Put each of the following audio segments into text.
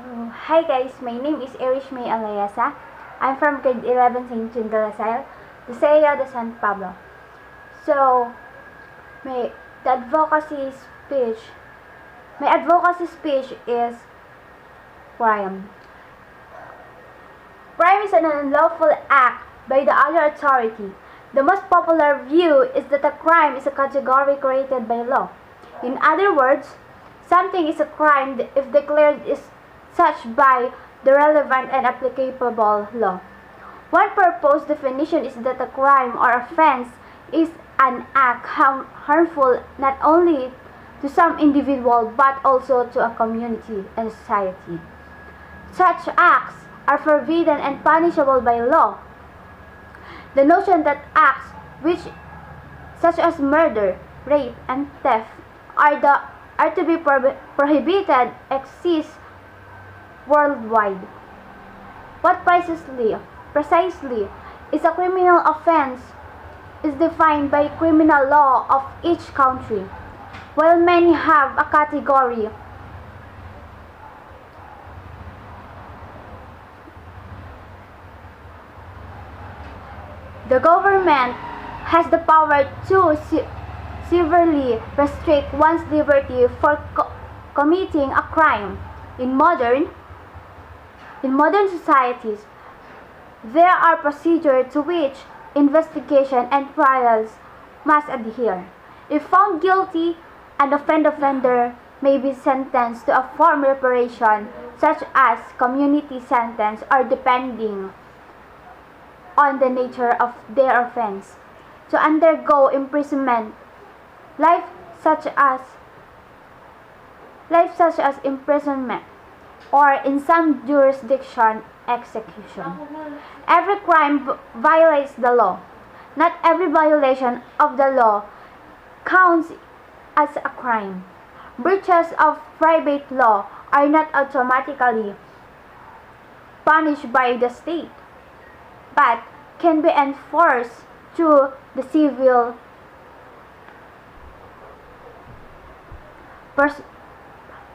Hi guys, my name is Ishi Layesa. I'm from grade 11 St. John de la Salle, Liceo de San Pablo. So, my the advocacy speech, my advocacy speech is crime. Crime is an unlawful act by the other authority. The most popular view is that a crime is a category created by law. In other words, something is a crime if declared is such by the relevant and applicable law. One proposed definition is that a crime or offense is an act harmful not only to some individual but also to a community and society. Such acts are forbidden and punishable by law. The notion that acts which such as murder, rape, and theft are to be prohibited exists worldwide. What precisely is a criminal offense is defined by criminal law of each country. While many have a category, the government has the power to severely restrict one's liberty for committing a crime. In modern societies, there are procedures to which investigation and trials must adhere. If found guilty, an offender may be sentenced to a form reparation such as community sentence or depending on the nature of their offense, to undergo imprisonment, life such as imprisonment, or in some jurisdiction, execution. Every crime violates the law. Not every violation of the law counts as a crime. Breaches of private law are not automatically punished by the state, but can be enforced through the civil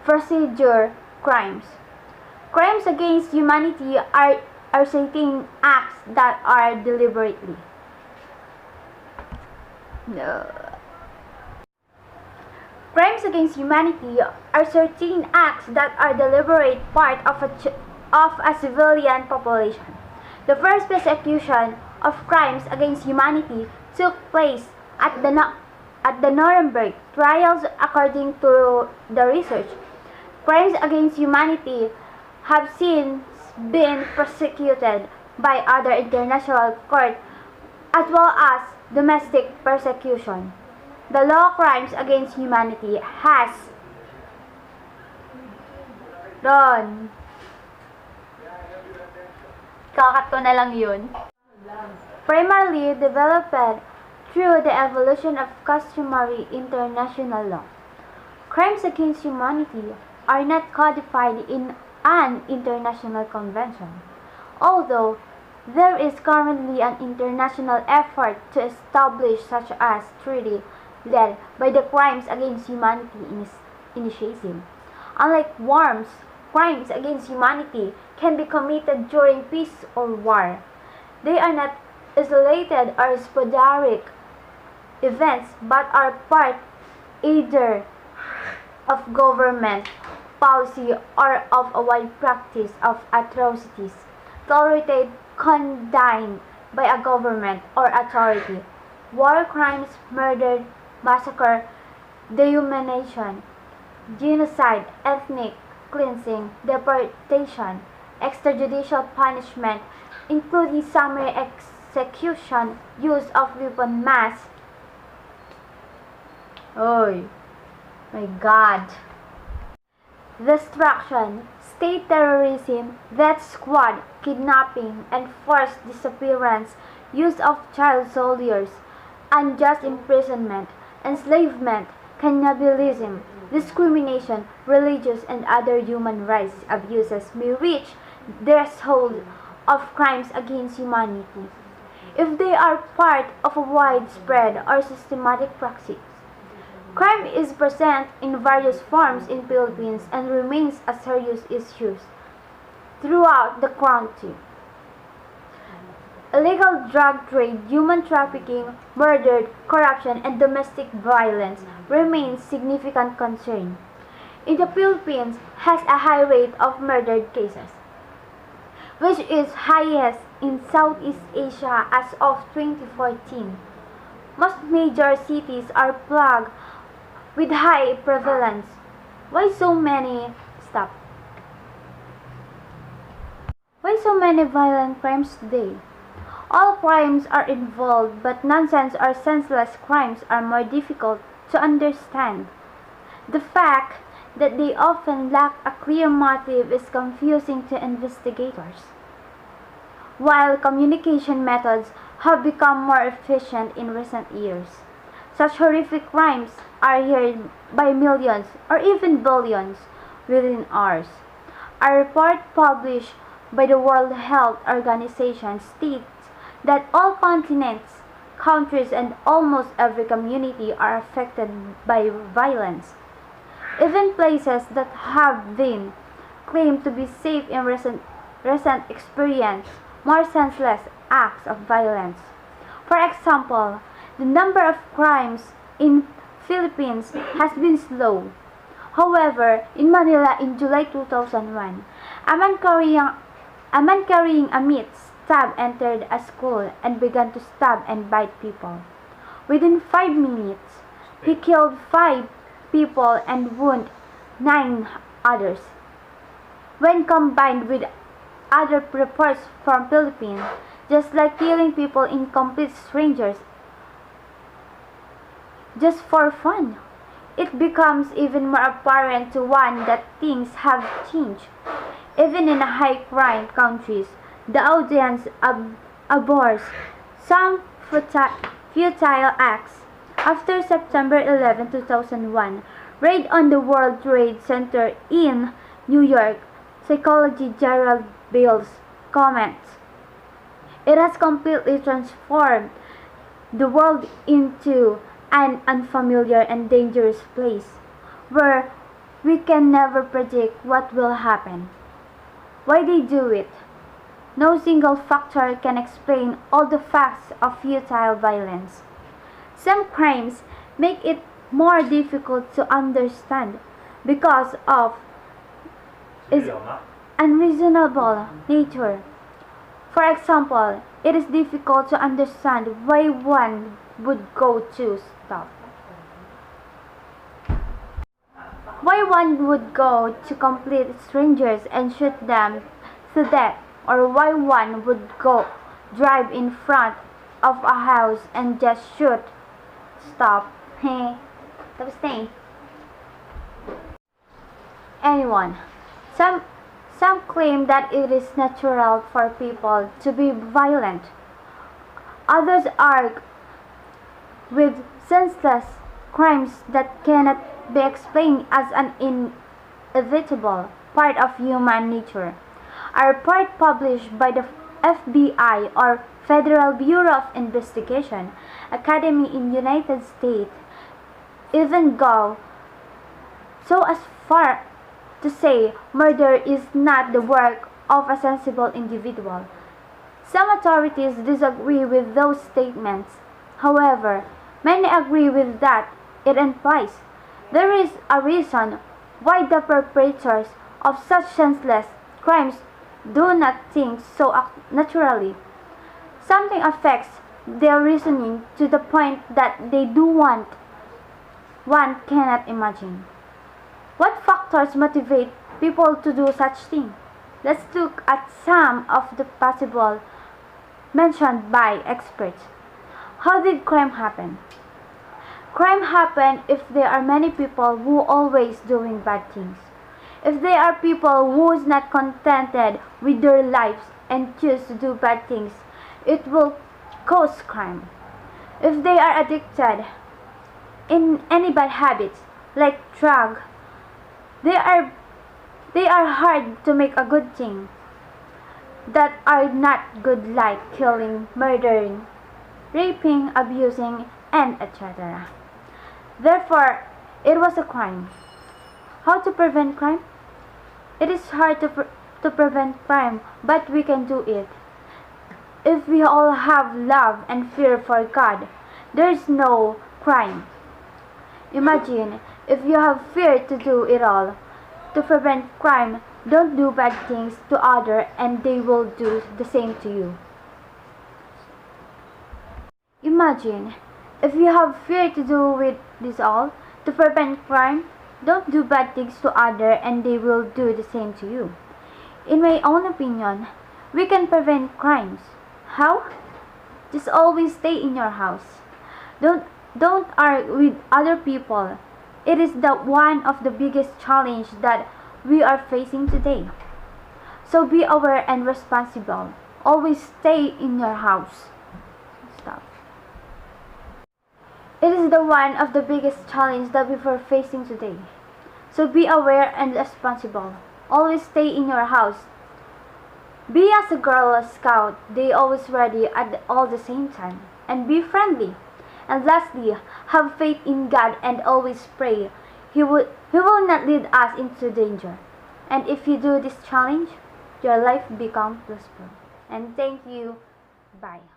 procedure. Crimes against humanity are certain acts that are deliberately. No. Crimes against humanity are certain acts that are deliberate part of a civilian population. The first prosecution of crimes against humanity took place at the Nuremberg trials. According to the research, crimes against humanity have since been prosecuted by other international courts as well as domestic prosecution. The law crimes against humanity has kakat ko na lang yun. Primarily developed through the evolution of customary international law. Crimes against humanity are not codified in an international convention, although there is currently an international effort to establish such a treaty led by the Crimes Against Humanity Initiative. Unlike wars, crimes against humanity can be committed during peace or war. They are not isolated or sporadic events but are part either of government policy or of a wide practice of atrocities tolerated, condemned by a government or authority. War crimes, murder, massacre, dehumanization, genocide, ethnic cleansing, deportation, extrajudicial punishment, including summary execution, use of weapon mass. Oh my God. Destruction, state terrorism, death squad, kidnapping and forced disappearance, use of child soldiers, unjust imprisonment, enslavement, cannibalism, discrimination, religious and other human rights abuses may reach the threshold of crimes against humanity if they are part of a widespread or systematic practice. Crime is present in various forms in Philippines and remains a serious issue throughout the country. Illegal drug trade, human trafficking, murder, corruption, and domestic violence remain significant concern. In the Philippines has a high rate of murder cases, which is highest in Southeast Asia as of 2014. Most major cities are plagued with high prevalence. Why so many stop? Why so many violent crimes today? All crimes are involved, but nonsense or senseless crimes are more difficult to understand. The fact that they often lack a clear motive is confusing to investigators. While communication methods have become more efficient in recent years, such horrific crimes are heard by millions or even billions within hours. A report published by the World Health Organization states that all continents, countries, and almost every community are affected by violence. Even places that have been claimed to be safe in recent experience more senseless acts of violence. For example, the number of crimes in Philippines has been slow. However, in Manila in July 2001, a man carrying a meat stab entered a school and began to stab and bite people. Within 5 minutes, he killed 5 people and wounded 9 others. When combined with other reports from Philippines, just like killing people in complete strangers just for fun, it becomes even more apparent to one that things have changed. Even in high crime countries, the audience abhors some futile acts. After September 11, 2001, raid on the World Trade Center in New York, psychology Gerald Bales comments, "It has completely transformed the world into an unfamiliar and dangerous place, where we can never predict what will happen." Why they do it? No single factor can explain all the facts of futile violence. Some crimes make it more difficult to understand because of its unreasonable nature. For example, it is difficult to understand why one would go to stop. Why one would go to complete strangers and shoot them to death, or why one would go drive in front of a house and just shoot. Stop. Tapos na eh. Anyone. Some claim that it is natural for people to be violent. Others argue with senseless crimes that cannot be explained as an inevitable part of human nature. A report published by the FBI, or Federal Bureau of Investigation Academy in United States, even go so as far to say murder is not the work of a sensible individual. Some authorities disagree with those statements. However, many agree with that it implies. There is a reason why the perpetrators of such senseless crimes do not think so naturally. Something affects their reasoning to the point that they do one cannot imagine. What factors motivate people to do such things? Let's look at some of the possible mentioned by experts. How did crime happen? Crime happen if there are many people who are always doing bad things. If there are people who is not contented with their lives and choose to do bad things, it will cause crime. If they are addicted in any bad habits like drug, they are hard to make a good thing that are not good, like killing, murdering, raping, abusing, and etc. Therefore, it was a crime. How to prevent crime? It is hard to to prevent crime, but we can do it. If we all have love and fear for God, there is no crime. Imagine if you have fear to do it all. To prevent crime, don't do bad things to others and they will do the same to you. Imagine if you have fear to do with this all. To prevent crime, don't do bad things to others and they will do the same to you. In my own opinion, we can prevent crimes. How? Just always stay in your house. Don't argue with other people. It is the one of the biggest challenge that we are facing today. So be aware and responsible. Always stay in your house. Stop. It is the one of the biggest challenge that we are facing today. So be aware and responsible. Always stay in your house. Be as a Girl Scout, they always ready at all the same time. And be friendly. And lastly, have faith in God and always pray. He will not lead us into danger. And if you do this challenge, your life becomes prosperous. And thank you. Bye.